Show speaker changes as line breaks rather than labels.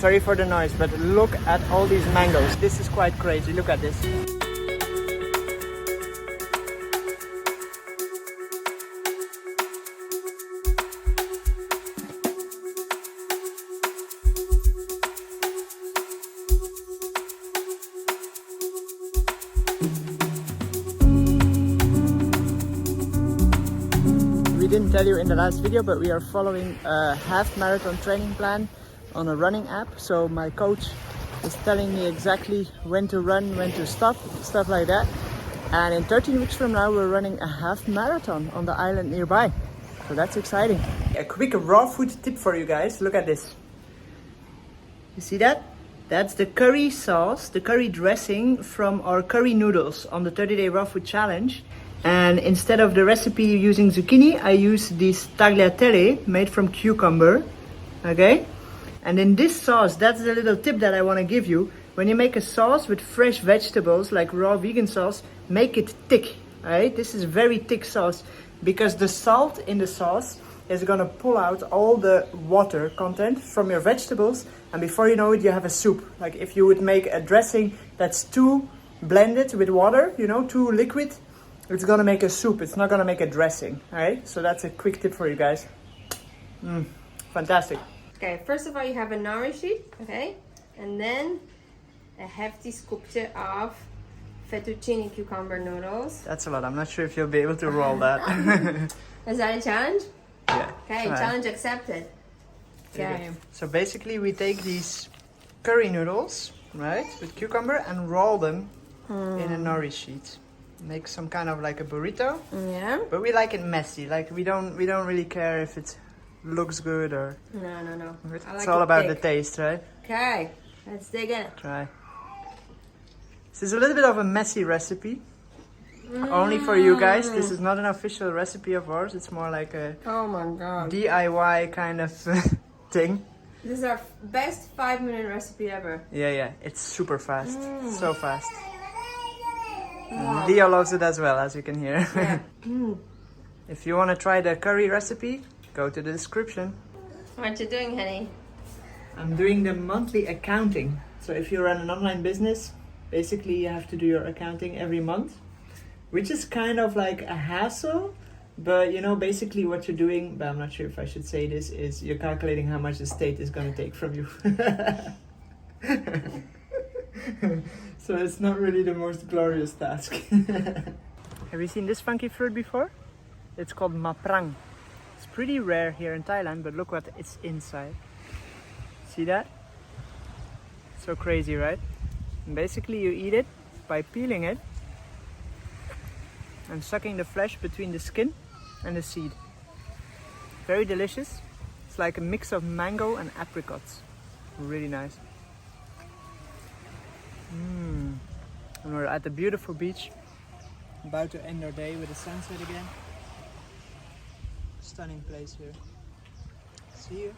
sorry for the noise, but look at all these mangoes. This is quite crazy. Look at this. We didn't tell you in the last video, but we are following a half marathon training plan on a running app. So my coach is telling me exactly when to run, when to stop, stuff like that. And in 13 weeks from now, we're running a half marathon on the island nearby. So that's exciting. A quick raw food tip for you guys. Look at this. You see that? That's the curry sauce, the curry dressing from our curry noodles on the 30-day raw food challenge. And instead of the recipe using zucchini, I use this tagliatelle made from cucumber. Okay? And in this sauce, that's the little tip that I want to give you. When you make a sauce with fresh vegetables, like raw vegan sauce, make it thick. Alright? This is very thick sauce because the salt in the sauce is gonna pull out all the water content from your vegetables, and before you know it, you have a soup. Like if you would make a dressing that's too blended with water, you know, too liquid, it's gonna make a soup. It's not gonna make a dressing. Alright? So that's a quick tip for you guys. Fantastic.
Okay, first of all, you have a nori sheet, okay? And then a hefty scoopje of fettuccine cucumber noodles.
That's a lot. I'm not sure if you'll be able to roll that.
Is that a challenge?
Yeah.
Okay,
Right.
challenge accepted. Okay.
So basically we take these curry noodles, right, with cucumber and roll them in a nori sheet. Make some kind of like a burrito.
Yeah.
But we like it messy. Like we don't really care if it looks good or.
No.
It's all about the taste, right?
Okay, let's dig in.
Try. This is a little bit of a messy recipe. Only for you guys. This is not an official recipe of ours. It's more like a
Oh my god.
DIY kind of thing.
This is our best 5-minute recipe ever.
Yeah. It's super fast. So fast. And Leo loves it as well, as you can hear.
Yeah.
If you want to try the curry recipe, go to the description.
What you doing, honey?
I'm doing the monthly accounting. So if you run an online business, basically you have to do your accounting every month, which is kind of like a hassle. But you know, basically what you're doing, but I'm not sure if I should say this, is you're calculating how much the state is going to take from you. So it's not really the most glorious task. Have you seen this funky fruit before? It's called maprang. It's pretty rare here in Thailand, but look what it's inside. See that? So crazy, right? And basically you eat it by peeling it and sucking the flesh between the skin and the seed. Very delicious. It's like a mix of mango and apricots. Really nice. And we're at the beautiful beach. About to end our day with the sunset again. Stunning place here. See you.